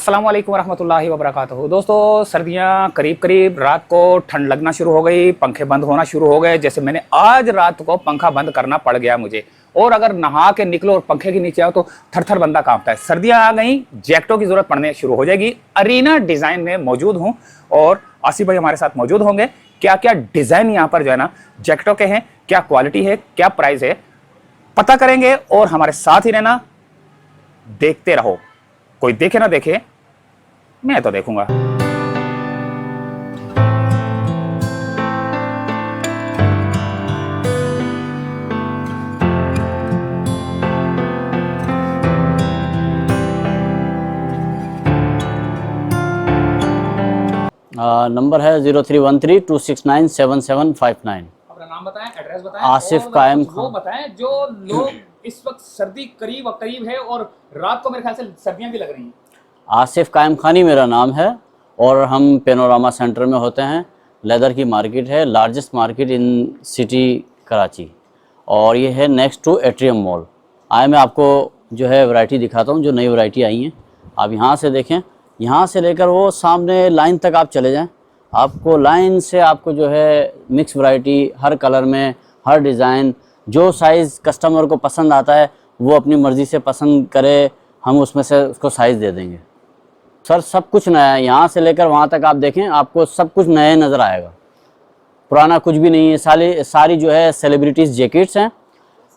अस्सलाम वालेकुम रहमतुल्लाहि व बरकातहू। दोस्तों, सर्दियां करीब करीब, रात को ठंड लगना शुरू हो गई, पंखे बंद होना शुरू हो गए। जैसे मैंने आज रात को पंखा बंद करना पड़ गया मुझे, और अगर नहा के निकलो और पंखे के नीचे आओ तो थर थर बंदा कांपता है। सर्दियां आ गई, जैकेटों की जरूरत पड़ने शुरू हो जाएगी। अरीना डिजाइन में मौजूद हूं और आसिफ भाई हमारे साथ मौजूद होंगे। क्या क्या डिजाइन यहाँ पर जो है ना जैकेटों के हैं, क्या क्वालिटी है, क्या प्राइस है, पता करेंगे। और हमारे साथ ही रहना, देखते रहो। कोई देखे ना देखे, मैं तो देखूंगा। नंबर है 031326977759। अपना नाम बताएं, एड्रेस बताएं, आसिफ कायम वो बताएं जो लोग इस वक्त सर्दी करीब करीब है और रात को मेरे ख्याल से सर्दियां भी लग रही हैं। आसिफ कायम खानी मेरा नाम है और हम पेनोरामा सेंटर में होते हैं। लेदर की मार्केट है, largest market in city Karachi, और ये है नेक्स्ट टू एट्रियम मॉल। आए मैं आपको जो है वैरायटी दिखाता हूँ, जो नई वैरायटी आई हैं। आप यहाँ से देखें, यहाँ से लेकर वो सामने लाइन तक आप चले जाएं, आपको लाइन से आपको जो है मिक्स वैरायटी, हर कलर में, हर डिज़ाइन, जो साइज़ कस्टमर को पसंद आता है वो अपनी मर्ज़ी से पसंद करे, हम उसमें से उसको साइज़ दे देंगे। सर सब कुछ नया है, यहाँ से लेकर वहाँ तक आप देखें, आपको सब कुछ नया नज़र आएगा, पुराना कुछ भी नहीं है। सारी जो है सेलिब्रिटीज़ जैकेट्स हैं,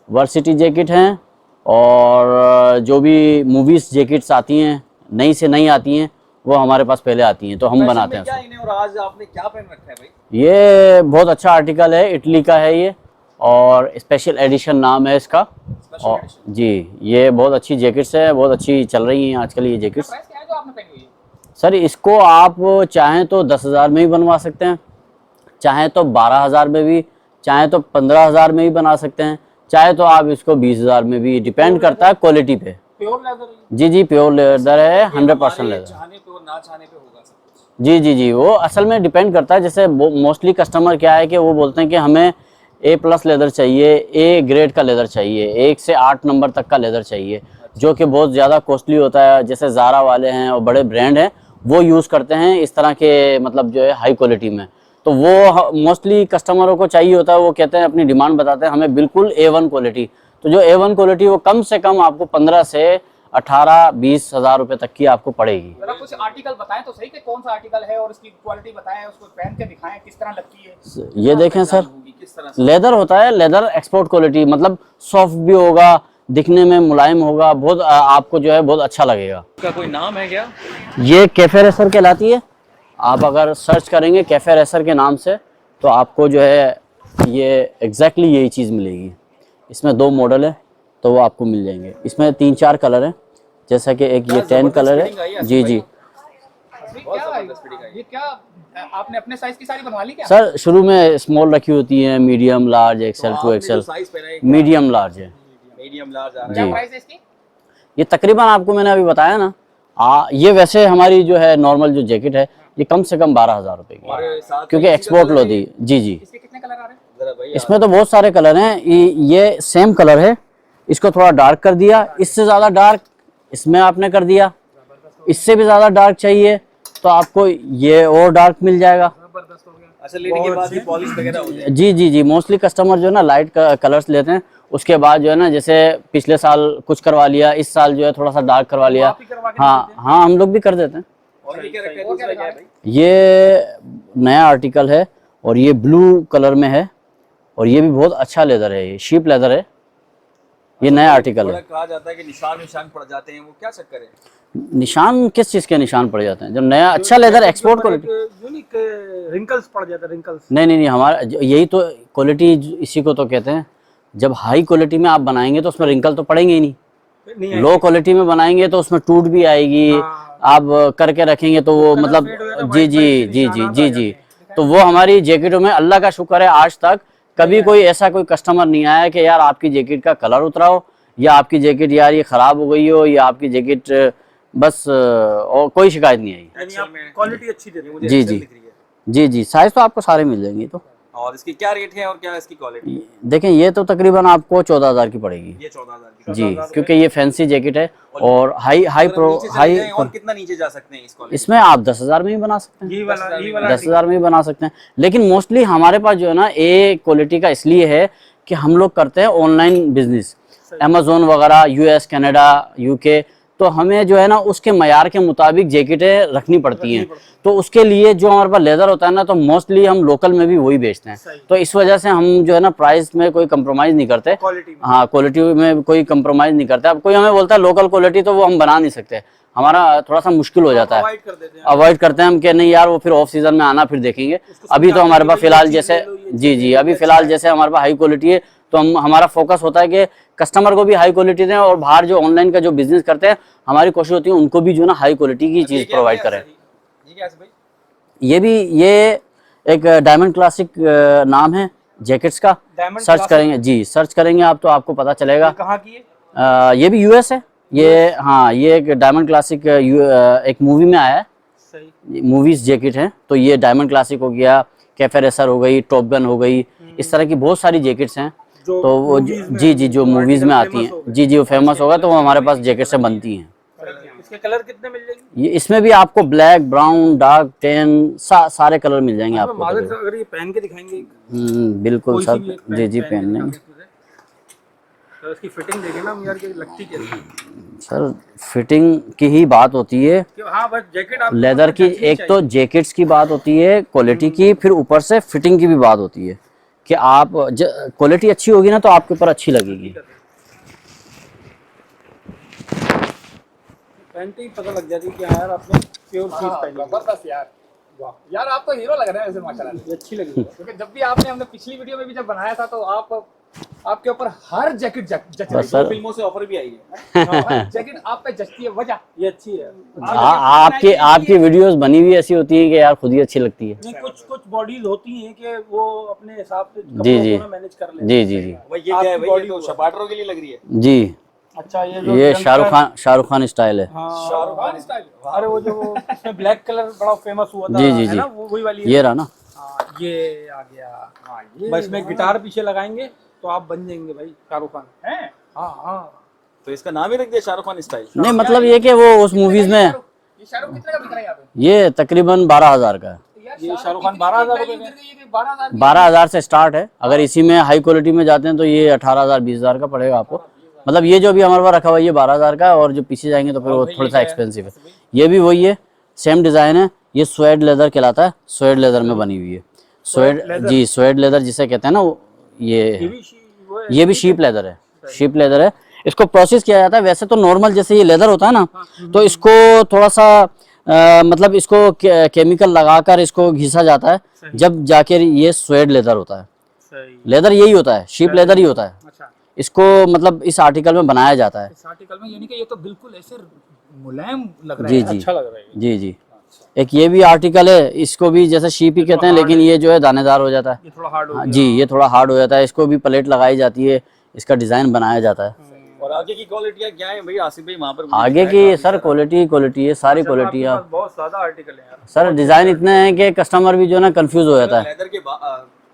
वर्सिटी जैकेट हैं, और जो भी मूवीज़ जैकेट्स आती हैं, नई से नई आती हैं, वो हमारे पास पहले आती हैं, तो हम बनाते हैं। क्या इन्हें, और आज आपने क्या पहन रखा है भाई? ये बहुत अच्छा आर्टिकल है, इटली का है ये, और स्पेशल एडिशन नाम है इसका। और जी, ये बहुत अच्छी जैकेट्स है, बहुत अच्छी चल रही हैं आजकल ये जैकेट्स। प्राइस क्या है जो आपने पहनी हुई है? सर इसको आप चाहें तो 10,000 में भी बनवा सकते हैं, चाहें तो 12,000 में भी, चाहें तो 15,000 में भी बना सकते हैं, चाहे तो आप इसको 20,000 में भी, डिपेंड करता है क्वालिटी पे। Pure leather? जी जी, प्योर लेदर है, 100% लेदर। चाहने पे और ना चाहने पे होगा सब कुछ। जी जी जी, वो असल में डिपेंड करता है। जैसे मोस्टली कस्टमर क्या है कि वो बोलते हैं कि हमें A+ लेदर चाहिए, A ग्रेड का लेदर चाहिए, 1 से 8 नंबर तक का लेदर चाहिए, जो कि बहुत ज़्यादा कॉस्टली होता है। जैसे ज़ारा वाले हैं और बड़े ब्रांड हैं, वो यूज़ करते हैं इस तरह के, मतलब जो है हाई क्वालिटी में। तो वो मोस्टली कस्टमरों को चाहिए होता है, वो कहते हैं, अपनी डिमांड बताते हैं हमें बिल्कुल A1 क्वालिटी। तो जो A1 क्वालिटी वो कम से कम आपको 15 से 18-20 हज़ार रुपये तक की आपको पड़ेगी। जरा कुछ आर्टिकल बताएं तो सही कि कौन सा आर्टिकल है और उसकी क्वालिटी बताएं, उसको पहन के दिखाएं किस तरह लगती है। ये देखें सर, किस तरह से लेदर होता है, लेदर एक्सपोर्ट क्वालिटी, मतलब सॉफ्ट भी होगा, दिखने में मुलायम होगा, बहुत आपको जो है बहुत अच्छा लगेगा। इसका कोई नाम है क्या? ये कैफे रेसर कहलाती है। आप अगर सर्च करेंगे कैफे रेसर के नाम से तो आपको जो है ये एग्जैक्टली यही चीज़ मिलेगी। इसमें 2 मॉडल है, तो वो आपको मिल जाएंगे। इसमें 3-4 कलर हैं, जैसा कि एक ये 10 कलर है। जी जी, ये क्या आपने अपने साइज की सारी बनवा ली क्या? सर शुरू में स्मॉल रखी होती है, medium, large, XL, 2XL, size पहना है, मीडियम लार्ज है। मीडियम लार्ज आ रहा क्या जी। प्राइस है इसकी? ये तकरीबन आपको मैंने अभी बताया ना, ये वैसे हमारी जो है नॉर्मल जो जैकेट है, ये कम से कम 12,000 रुपये की, है। साथ क्योंकि एक्सपोर्ट लो दी। जी जी, इसके कितने कलर आ रहे हैं? जरा भाई इसमें तो बहुत सारे कलर हैं। ये सेम कलर है, इसको थोड़ा डार्क कर दिया, इससे ज़्यादा डार्क इसमें आपने कर दिया, इससे भी ज़्यादा डार्क चाहिए तो आपको ये और डार्क मिल जाएगा। अच्छा, लेने के बाद भी पॉलिश वगैरह हो जाए। जी जी जी, मोस्टली कस्टमर जो है ना लाइट कलर्स लेते हैं, उसके बाद जो है ना, जैसे पिछले साल कुछ करवा लिया, इस साल जो है थोड़ा सा डार्क करवा लिया। हाँ हाँ, हम लोग भी कर देते हैं। और भी क्या रखा है दूसरा क्या है भाई? ये नया आर्टिकल है और ये ब्लू कलर में है, और ये भी बहुत अच्छा लेदर है, ये शीप लेदर है, ये नया आर्टिकल है। कहा जाता है कि निशान पड़ जाते हैं, वो क्या चक्कर है? निशान किस चीज़ के निशान पड़ जाते हैं? जब नया अच्छा leather export quality, unique wrinkles पड़ जाते हैं, रिंकल्स। नहीं, हमारा यही तो क्वालिटी, इसी को तो कहते हैं। जब हाई क्वालिटी में आप बनाएंगे तो उसमें रिंकल तो पड़ेंगे ही नहीं। लो क्वालिटी में बनाएंगे तो उसमें टूट भी आएगी। आप करके रखेंगे तो वो मतलब, जी जी जी जी जी जी, तो वो हमारी जैकेटों में अल्लाह का शुक्र है आज तक कभी कोई ऐसा कोई कस्टमर नहीं आया कि यार आपकी जैकेट का कलर उतरा हो, या आपकी जैकेट यार ये ख़राब हो गई हो, या आपकी जैकेट बस, और कोई शिकायत नहीं आई। क्वालिटी अच्छी देते हैं। जी जी जी जी, साइज तो आपको सारे मिल जाएंगे। तो और इसकी क्या रेट है और क्या इसकी क्वालिटी? देखें ये तो तकरीबन आपको 14,000 की पड़ेगी ये 14,000 की। जी, क्योंकि ये फैंसी जैकेट है और हाई हाई प्रो नीचे चले हाई जाएं और कितना नीचे जा सकते हैं इस क्वालिटी? इसमें आप 10,000 में भी बना सकते हैं, ये वाला 10,000 में भी बना सकते हैं। लेकिन मोस्टली हमारे पास जो है ना ए क्वालिटी का इसलिए है कि हम लोग करते हैं ऑनलाइन बिजनेस, अमेजोन वगैरह, यूएस, कनाडा, यूके, तो हमें जो है ना उसके मयार के मुताबिक जैकेटें रखनी पड़ती हैं। तो उसके लिए जो हमारे पास लेदर होता है ना, तो मोस्टली हम लोकल में भी वही बेचते हैं। तो इस वजह से हम जो है ना प्राइस में कोई कंप्रोमाइज़ नहीं करते, क्वालिटी में। हाँ क्वालिटी में कोई कंप्रोमाइज़ नहीं करते। अब कोई हमें बोलता है लोकल क्वालिटी, तो वो हम बना नहीं सकते, हमारा थोड़ा सा मुश्किल हो जाता है, अवॉइड कर देते हैं। अवॉइड करते हैं हम कि नहीं यार वो फिर ऑफ सीजन में आना फिर देखेंगे। अभी तो हमारे पास फिलहाल जैसे जी अभी फिलहाल जैसे हमारे पास हाई क्वालिटी है, तो हम हमारा फोकस होता है कि कस्टमर को भी हाई क्वालिटी दें और बाहर जो ऑनलाइन का जो बिजनेस करते हैं हमारी कोशिश होती है उनको भी जो है ना हाई क्वालिटी की चीज़ प्रोवाइड करें। ये क्या है भाई? ये एक डायमंड क्लासिक नाम है जैकेट्स का, Diamond सर्च Classic? करेंगे जी, सर्च करेंगे आप तो आपको पता चलेगा। कहाँ की है? ये भी यूएस है ये, हाँ ये एक डायमंड क्लासिक एक मूवी में आया है, सही। मूवीज जैकेट है। तो ये डायमंड क्लासिक हो गया, कैफे रेसर हो गई, टॉप गन हो गई, इस तरह की बहुत सारी जैकेट्स हैं। जो तो वो movies में जी जो मूवीज में आती famous हैं, हो गए। जी वो फेमस होगा, तो वो हमारे पास जैकेट से बनती हैं। इसके कलर कितने मिल जाएंगे? ये इसमें भी आपको ब्लैक, ब्राउन, डार्क, टैन सारे कलर मिल जाएंगे आपको। माजिद सर, अगर ये पहन के दिखाएंगे बिल्कुल कोई सर, सी भी एक जी पहन पहन के लेंगे दिखाएंगे तो इसकी फिटिंग देखें ना हम यार, कि लगती कैसी है। सर। फिटिंग की ही बात होती है, कि हाँ बस जैकेट आप लेदर की एक तो जैकेट्स की बात होती है, क्वालिटी की, फिर ऊपर से फिटिंग की भी बात होती है कि आप क्वालिटी अच्छी होगी ना तो आपके ऊपर अच्छी लगेगी। पहनते ही पता लग जाती है कि हाँ यार आपने प्योर चीज पहनी है। जबरदस्त यार, वाह यार आप तो हीरो लग रहे हैं वैसे माशाल्लाह से। ये अच्छी लगी है। क्योंकि जब भी हमने पिछली वीडियो में भी जब बनाया था तो आपके ऊपर हर जैकेट जच रही बस सर। फिल्मों से ऑफर भी आई है। है। हर जैकेट आप पे जचती है, वजह ये अच्छी है। आपकी वीडियोस बनी हुई ऐसी होती है कि यार खुद ही अच्छी लगती है। नहीं, कुछ बॉडीज होती हैं कि वो अपने हिसाब से जी मैनेज कर लेते हैं। जी भाई ये क्या है भाई? ये तो शपाटरों के लिए लग रही है। जी अच्छा ये जो ये शाहरुख खान स्टाइल है। हाँ, शाहरुख खान स्टाइल। अरे वो जो इसमें ब्लैक कलर बड़ा फेमस हुआ था, जी है ना, वो वही वाली है। ये रहा ना। हाँ, ये आ गया। हाँ ये बस में गिटार पीछे लगाएंगे तो आप बन जाएंगे भाई शाहरुख खान। है। हाँ हाँ। तो इसका नाम ही रख दिया शाहरुख खान स्टाइल। नहीं मतलब ये कि वो उस मूवीज में ये शाहरुख कितने का बिक रहा है यहाँ पे? ये तकरीबन 12,000 का है। ये शाहरुख खान 12,000 रुपए का। 12,000 12,000 से स्टार्ट है। अगर इसी में हाई क्वालिटी में जाते हैं तो ये 18,000 20,000 का पड़ेगा आपको। मतलब ये जो भी हमारे पास रखा हुआ है ये 12,000 का है, और जो पीछे जाएंगे तो फिर वो थोड़ा सा एक्सपेंसिव है। ये भी वही है, सेम डिज़ाइन है। ये स्वेड लेदर कहलाता है, स्वेड लेदर में बनी हुई है। स्वेड लेदर जिसे कहते हैं ना, ये भी शीप लेदर है, शीप लेदर है। इसको प्रोसेस किया जाता है। वैसे तो नॉर्मल जैसे ये लेदर होता है ना, तो इसको थोड़ा सा मतलब इसको केमिकल लगाकर इसको घिसा जाता है, जब जाके ये स्वेड लेदर होता है। लेदर यही होता है, शीप लेदर ही होता है। अच्छा, इसको मतलब इस आर्टिकल में बनाया जाता है। इस आर्टिकल में यानी कि ये तो बिल्कुल ऐसे मुलायम लग रहा है। जी अच्छा लग रहा है। जी एक ये भी आर्टिकल है, इसको भी जैसे शीप ही कहते हैं, लेकिन ये जो है दानेदार हो जाता है। ये थोड़ा हार्ड हो हाँ जी, ये थोड़ा हार्ड हो जाता है। इसको भी प्लेट लगाई जाती है, इसका डिज़ाइन बनाया जाता है। और आगे की क्वालिटियाँ क्या है भाई आसिफ भाई? वहाँ पर आगे की सर क्वालिटी है, सारी क्वालिटी है। बहुत ज्यादा आर्टिकल है यार। सर डिज़ाइन इतने हैं कि कस्टमर भी जो है ना कंफ्यूज हो जाता है। लेदर के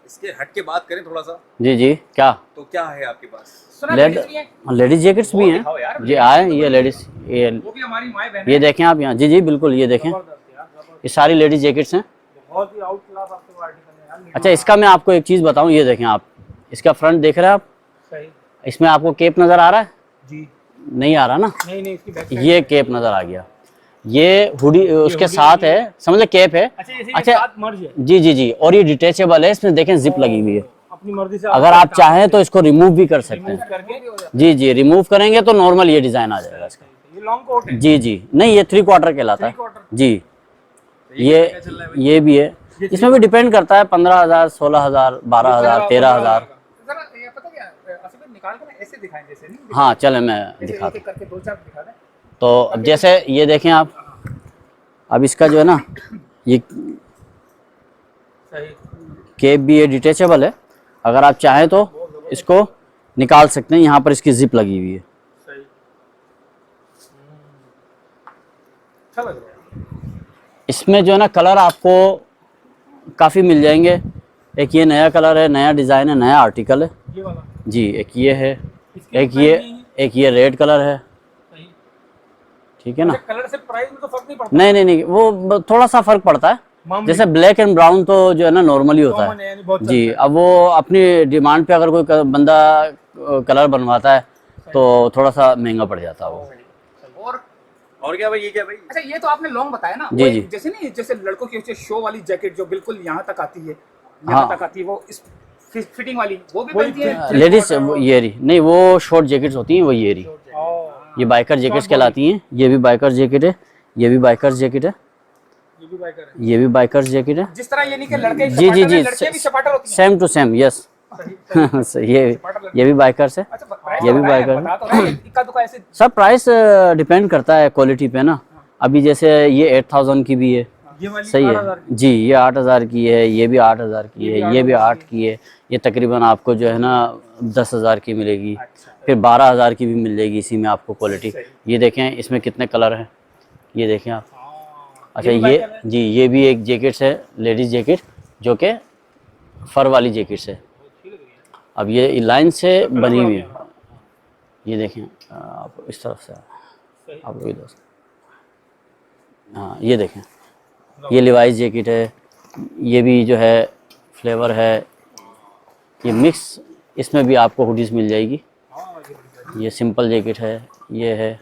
इसके हट के बात करें थोड़ा सा, जी क्या तो क्या है आपके पास? सुना लेड ladies भी है? लेडीज जैकेट्स भी दिखाओ यार, हैं जी, आए ये लेडीज, वो भी हमारी माए बहन ये देखें आप यहाँ। जी बिल्कुल, ये देखें, ये सारी लेडीज जैकेट्स हैं। बहुत ही आउट क्लास आपके आर्टिकल है यार। अच्छा, इसका मैं आपको एक चीज़ बताऊँ, ये देखें आप, इसका फ्रंट देख रहे हैं आप, सही। इसमें आपको केप नज़र आ रहा है? जी नहीं आ रहा ना, नहीं इसकी बैक ये केप नज़र आ गया। ये हुडी उसके साथ है, समझ ले केप है। अच्छा साथ मर्ज है। जी और ये डिटेचेबल है, इसमें देखें जिप लगी हुई है। अपनी मर्जी से अगर आप चाहें तो इसको रिमूव भी कर सकते हैं। करके जी रिमूव करेंगे तो नॉर्मल ये डिज़ाइन आ जाएगा इसका। ये लॉन्ग कोट है। जी नहीं, ये 3/4 कहलाता है। जी ये भी है। इसमें भी डिपेंड करता है, 15,000 16,000 12,000 13,000। जरा ये पता क्या असली में निकाल कर ना ऐसे दिखाएं, जैसे नहीं हाँ चले मैं ऐसे दिखाता हूँ। एक-एक करके 2-4 दिखा दें। तो अब जैसे ये देखें आप, अब इसका जो है ना ये सही। केप भी ये डिटेचेबल है। अगर आप चाहें तो इसको निकाल सकते हैं, यहाँ पर इसकी जिप लगी हुई है। सही। अच्छा लग रहा है। इसमें जो है ना कलर आपको काफ़ी मिल जाएंगे। एक ये नया कलर है, नया डिज़ाइन है, नया आर्टिकल है ये वाला जी। एक ये है, इसकी एक प्राइस ये नहीं है? एक ये रेड कलर है, सही। ठीक है ना। अच्छा, कलर से प्राइस में तो फर्क नहीं पड़ता। नहीं नहीं नहीं, वो थोड़ा सा फर्क पड़ता है। मामूली। जैसे ब्लैक एंड ब्राउन तो जो है ना नॉर्मली होता कॉमन है, है यानी बहुत जी। अब वो अपनी डिमांड पे अगर कोई बंदा कलर बनवाता है तो थोड़ा सा महंगा पड़ जाता है वो। और क्या भाई, ये क्या भाई? अच्छा ये तो आपने लॉन्ग बताया ना, जी, वो जी। एक जैसे नहीं, जैसे लड़कों की होती है शो वाली जैकेट जो बिल्कुल यहाँ तक आती है, हाँ। यहाँ तक आती है, वो इस फिटिंग वाली वो भी बनती है। लेडीज ये रही नहीं, वो शॉर्ट जैकेट्स होती हैं, वो ये रही। ये बाइकर जैकेट्स कहलाती हैं। ये भी बाइकर जैकेट है, ये भी बाइकर जैकेट है, ये भी बाइकर है। ये भी बाइकर जैकेट है। जिस तरह ये नहीं कि लड़के जी जी सपाटर जी, हैं, लड़कियां भी सपाटर होती हैं। Same to same, yes. ये भी बाइकर्स है। अच्छा प्राइस ये भी बताया, बाइकर बता तो रहे हैं, इक्का दुक्का ऐसे। सब प्राइस डिपेंड करता है क्वालिटी पे ना। अभी जैसे ये 8000 की भी है, ये वाली सही 8000 है जी। ये 8000 की है, ये भी 8000 की है, ये भी 8 की है। ये तकरीबन आपको जो है ना 10,000 की मिलेगी, फिर 12,000 की भी मिल जाएगी इसी में आपको क्वालिटी। ये देखें इसमें कितने कलर हैं, ये देखें आप। अच्छा ये जी, ये भी एक जैकेट्स है, लेडीज जैकेट, जो कि फर वाली जैकेट्स है। अब ये लाइन से बनी हुई है, ये देखें आप इस तरफ से आप लोग इधर से। हाँ ये देखें, ये लिवाइस जैकेट है, ये भी जो है फ्लेवर है, ये मिक्स, इसमें भी आपको हुडीज मिल जाएगी। ये सिंपल जैकेट है, ये है,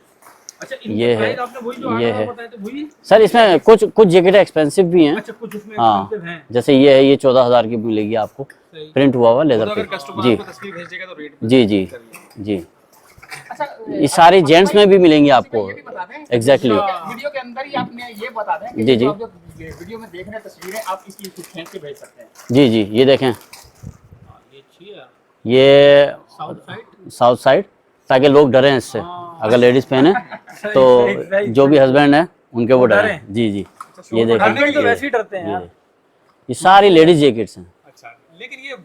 अच्छा, ये है, आपने वही जो ये 8000 है। बताए थे वही? सर इसमें कुछ जैकेट एक्सपेंसिव भी हैं। अच्छा, कुछ उसमें हाँ expensive हैं। जैसे ये है, ये 14,000 की मिलेगी आपको, सही। प्रिंट हुआ हुआ लेदर पे जी तस्वीर भेज देगा तो रेट जी जी जी। अच्छा ये सारे जेंट्स में भी मिलेंगी आपको, ये भी बता दें एग्जैक्टली। वीडियो के अंदर ही आपने ये बता दें कि जी, जी। आप जो वीडियो में देख रहे हैं तस्वीरें, आप इसकी खींच के भेज सकते हैं। जी जी, ये देखें, ये अच्छी है। ये साउथ साइड। साउथ साइड, ताकि लोग डरें इससे। अगर लेडीज पहने तो जो भी हस्बैंड है उनके वो डरें। जी जी, ये हस्बैंड तो देखें, वैसे ही डरते हैं यार। ये सारी लेडीज जैकेट्स हैं। अच्छा लेकिन ये,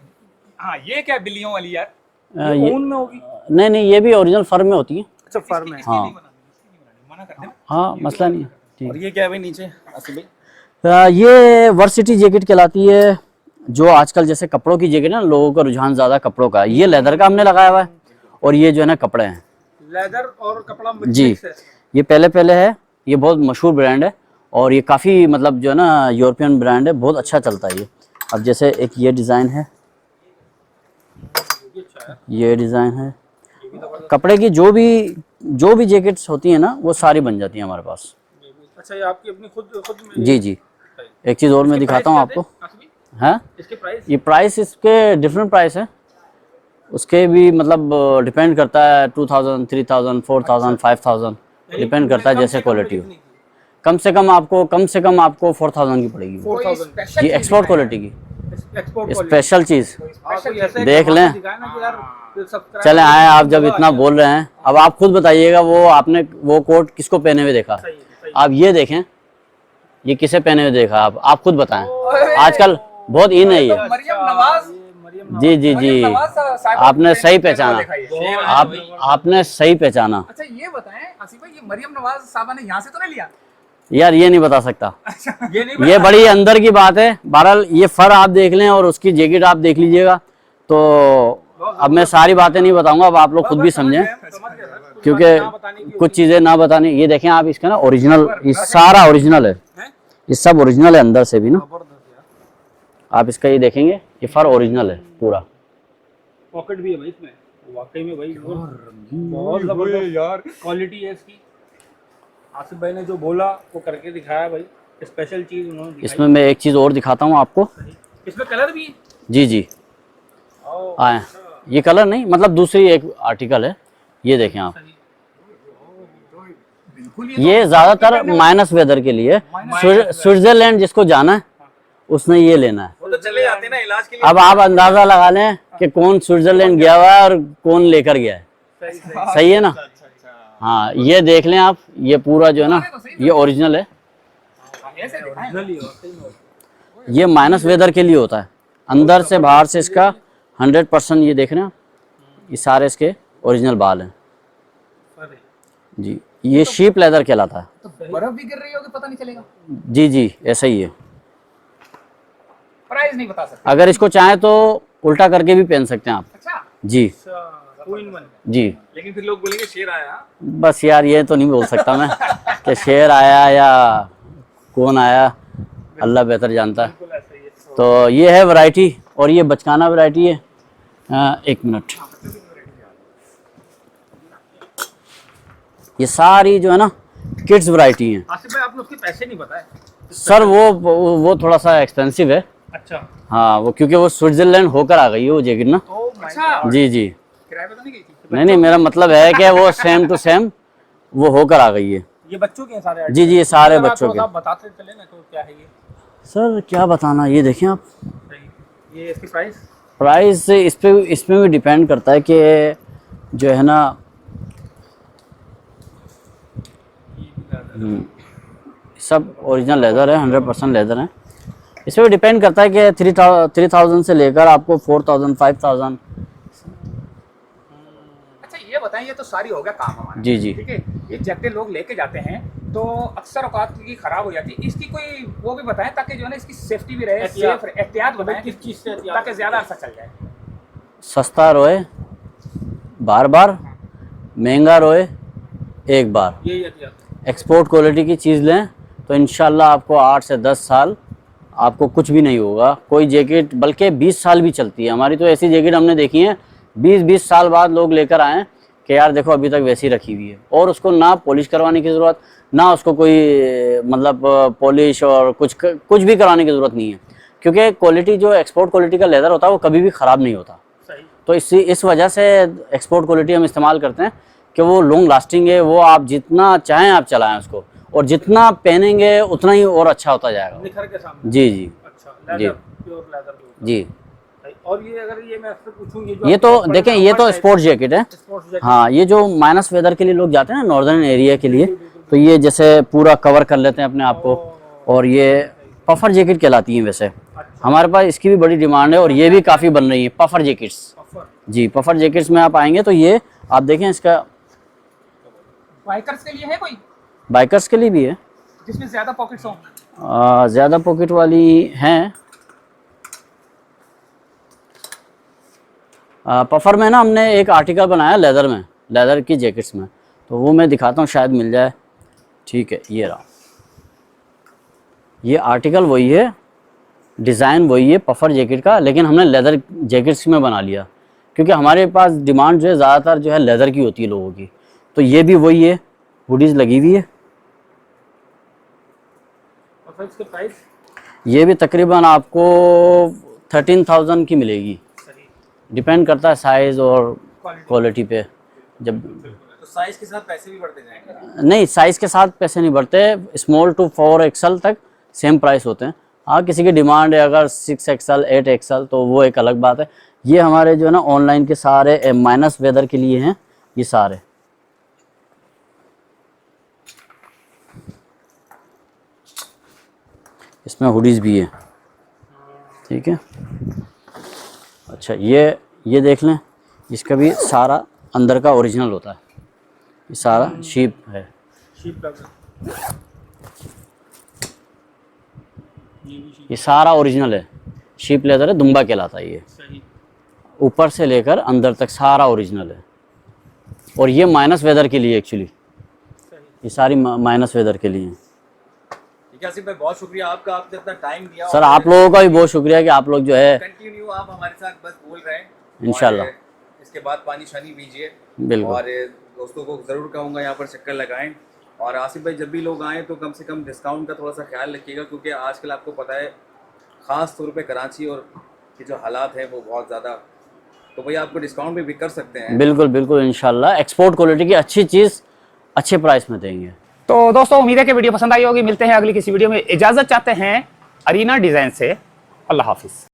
हाँ ये क्या बिल्लियों वाली यार, ये ऊन में होगी। नहीं नहीं, ये भी ओरिजिनल फर्म में होती है। अच्छा, फर्म है। हाँ मना कर देना। हाँ, मसला नहीं है, ठीक। और ये क्या है भाई नीचे आसिफ भाई? ये वर्सिटी जैकेट कहलाती है, जो आजकल जैसे कपड़ों की जैकेट है ना, लोगों का रुझान ज़्यादा कपड़ों का है। ये लेदर का हमने लगाया हुआ है, और ये जो है ना कपड़े हैं लेदर और कपड़ा जी। mix है। ये पहले है, ये बहुत मशहूर ब्रांड है, और ये काफ़ी मतलब जो है ना यूरोपियन ब्रांड है, बहुत अच्छा चलता है ये। अब जैसे एक ये डिज़ाइन है, ये डिज़ाइन है, कपड़े की जो भी जैकेट्स होती हैं ना, वो सारी बन जाती हैं हमारे पास। अच्छा, ये आपकी अपनी खुद में? जी जी। एक चीज़ और मैं दिखाता हूँ आपको। हाँ, इसके प्राइस? ये प्राइस इसके डिफरेंट प्राइस है, उसके भी मतलब डिपेंड करता है 2000, 3000, 4000, 5000 डिपेंड करता है जैसे क्वालिटी हो। कम से कम आपको 4000 की पड़ेगी वो। कोई स्पेशल जी, एक्सपोर्ट क्वालिटी की एक्सपोर्ट स्पेशल चीज़। स्पेशल देख लें। चले चले आए, आप जब इतना बोल रहे हैं, अब आप खुद बताइएगा, वो आपने वो कोट किसको पहने हुए देखा? आप ये देखें, ये किसे पहने हुए देखा? आप खुद बताएं। आजकल बहुत इन है ये। मरियम नवाज, जी जी जी, आपने सही पहचाना, आपने सही पहचाना। अच्छा ये बताएं आसिफ भाई, ये मरियम नवाज साहबा ने यहाँ से तो नहीं लिया? यार ये नहीं बता सकता, ये नहीं ये बड़ी अंदर की बात है। बहरहाल ये फर आप देख लें और उसकी जैकेट आप देख लीजिएगा। तो अब मैं सारी बातें नहीं बताऊंगा, अब आप लोग खुद भी समझें, क्योंकि कुछ चीज़ें ना बतानी। ये देखें आप, इसका ना ओरिजिनल, ये सारा ओरिजिनल है, ये सब ओरिजिनल है अंदर से भी ना। आप इसका ये देखेंगे, ये फर ओरिजिनल है पूरा। पॉकेट भी है भाई इसमें, वाकई में भाई बहुत जबरदस्त यार क्वालिटी है इसकी। आसिफ भाई ने जो बोला वो करके दिखाया भाई, स्पेशल चीज उन्होंने दिखाई। इसमें मैं एक चीज़ और दिखाता हूँ आपको। इसमें कलर भी है? जी जी, आए, ये कलर नहीं, मतलब दूसरी एक आर्टिकल है, ये देखें आप। ये ज़्यादातर माइनस वेदर के लिए, स्विट्जरलैंड जिसको जाना है उसने ये लेना है। वो तो चले जाते हैं ना इलाज के लिए। अब आप अंदाजा लगा लें कि कौन स्विट्जरलैंड गया हुआ है और कौन लेकर गया है। सही है ना? हाँ, ये देख लें आप, ये पूरा जो है ना, ये ओरिजिनल है। ये माइनस वेदर के लिए होता है, अंदर से बाहर से इसका 100%। ये देख रहे हैं आप, ये सारे इसके ओरिजिनल बाल हैं जी। ये शीप लेदर कहलाता है। तो बर्फ भी गिर रही होगी, पता नहीं चलेगा। जी जी, ऐसा ही है। प्राइस नहीं बता सकते। अगर इसको चाहें तो उल्टा करके भी पहन सकते हैं आप। अच्छा जी 2 in 1 जी। लेकिन फिर लोग बोलेंगे शेर आया। बस यार ये तो नहीं बोल सकता मैं कि शेर आया या कौन आया, अल्लाह बेहतर जानता है। बिल्कुल ऐसा ही है। तो ये है वैरायटी, और ये बचकाना वैरायटी है। एक मिनट, ये सारी जो है ना किड्स वैरायटी हैं। आसिफ भाई आपने उसके पैसे नहीं बताए। सर वो थोड़ा सा एक्सपेंसिव है। अच्छा हाँ वो क्योंकि वो स्विट्जरलैंड होकर आ गई है वो जैकेट ना। अच्छा जी जी। किराए पे तो नहीं गई थी? नहीं मेरा मतलब है कि वो सेम टू सेम वो होकर आ गई है। ये बच्चों के हैं सारे? जी जी ये सारे अगर आप बच्चों थोड़ा के। सा बताते चले ना तो क्या है ये? सर क्या बताना, ये देखें आप, ये इसकी प्राइस? प्राइस इसमें भी डिपेंड करता है कि जो है ना सब ओरिजिनल लेदर है, 100% लेदर है। इसमें भी डिपेंड करता है कि 3000 से लेकर आपको 4000 5000। अच्छा ये बताएं, ये तो सारी हो गया काम हमारा। जी जी। ठीक है, ये जैकेट लोग लेके जाते हैं तो अक्सर औकात की खराब हो जाती है, इसकी कोई वो भी बताएं ताकि जो है ना इसकी सेफ्टी भी रहे, एहतियात। सेफ एहतियात बताएं किस चीज़ से एहतियात? ताकि ज्यादा अर्सा चल जाए। सस्ता रोए बार बार, महंगा रोए एक बार। यही एहतियात। एक्सपोर्ट क्वालिटी की चीज़ लें तो इंशाल्लाह आपको 8 से 10 साल आपको कुछ भी नहीं होगा। कोई जैकेट बल्कि 20 साल भी चलती है हमारी। तो ऐसी जैकेट हमने देखी है 20-20 साल बाद लोग लेकर आए कि यार देखो अभी तक वैसी रखी हुई है, और उसको ना पॉलिश करवाने की ज़रूरत, ना उसको कोई मतलब पॉलिश और कुछ भी कराने की ज़रूरत नहीं है, क्योंकि क्वालिटी जो एक्सपोर्ट क्वालिटी का लेदर होता है वो कभी भी ख़राब नहीं होता। सही। तो इस वजह से एक्सपोर्ट क्वालिटी हम इस्तेमाल करते हैं कि वो लॉन्ग लास्टिंग है। वो आप जितना चाहें आप चलाएं उसको, और जितना पहनेंगे उतना ही और अच्छा होता जाएगा। निखर के सामने। जी जी अच्छा जी। Leather, pure leather. जी। और ये अगर ये मैं आपसे पूछूं, ये तो देखें, ये तो स्पोर्ट्स जैकेट है। Sports jacket. हाँ ये जो माइनस वेदर के लिए लोग जाते हैं ना नॉर्दर्न एरिया के लिए, तो ये जैसे पूरा कवर कर लेते हैं अपने आप को। और ये पफर जैकेट कहलाती हैं वैसे। हमारे पास इसकी भी बड़ी डिमांड है और ये भी काफ़ी बन रही है पफर जैकेट्स। जी पफर जैकेट्स में आप आएंगे तो ये आप देखें, इसका बाइकर्स के लिए है कोई बाइकर्स के लिए भी है, जिसमें ज्यादा पॉकेट्स हों? ज़्यादा पॉकेट वाली हैं। पफर में ना हमने एक आर्टिकल बनाया लेदर में, लेदर की जैकेट्स में, तो वो मैं दिखाता हूँ शायद मिल जाए। ठीक है ये रहा, ये आर्टिकल वही है, डिज़ाइन वही है पफर जैकेट का, लेकिन हमने लेदर जैकेट्स में बना लिया क्योंकि हमारे पास डिमांड जो है ज़्यादातर जो है लेदर की होती है लोगों की। तो ये भी वही है, हुडीज़ लगी हुई है। और इसके प्राइस? ये भी तकरीबन आपको 13,000 की मिलेगी। डिपेंड करता है साइज़ और क्वालिटी पे। जब तो साइज के साथ पैसे भी बढ़ते जाएंगे? नहीं, साइज़ के साथ पैसे नहीं बढ़ते। स्मॉल टू 4XL तक सेम प्राइस होते हैं। हाँ किसी की डिमांड है अगर 6XL 8XL तो वो एक अलग बात है। ये हमारे जो है ना ऑनलाइन के सारे माइनस वेदर के लिए हैं ये सारे। इसमें हुडीज़ भी है। ठीक है। अच्छा ये देख लें, इसका भी सारा अंदर का ओरिजिनल होता है। ये सारा शीप है। शीप लग रहा ये सारा ओरिजिनल है, शीप लेदर है, दुम्बा कहलाता है ये। सही। ऊपर से लेकर अंदर तक सारा ओरिजिनल है। और ये माइनस वेदर के लिए एक्चुअली, ये सारी माइनस वेदर के लिए हैं। ठीक है आसिफ भाई, बहुत शुक्रिया आपका, आपने इतना टाइम दिया। सर आप लोगों का भी बहुत शुक्रिया कि आप लोग जो है कंटिन्यू आप हमारे साथ बस बोल रहे हैं। इंशाल्लाह। और इसके बाद पानी शानी पीजिए। बिल्कुल। और दोस्तों को ज़रूर कहूँगा यहाँ पर चक्कर लगाएं। और आसिफ भाई जब भी लोग आएँ तो कम से कम डिस्काउंट का थोड़ा सा ख्याल रखिएगा, क्योंकि आजकल आपको पता है ख़ास तौर पे कराची और के जो हालात हैं वो बहुत ज़्यादा, तो भाई आपको डिस्काउंट भी कर सकते हैं। बिल्कुल बिल्कुल इंशाल्लाह एक्सपोर्ट क्वालिटी की अच्छी चीज़ अच्छे प्राइस में देंगे। तो दोस्तों उम्मीद है कि वीडियो पसंद आई होगी। मिलते हैं अगली किसी वीडियो में। इजाजत चाहते हैं अरीना डिजाइन से। अल्लाह हाफिज।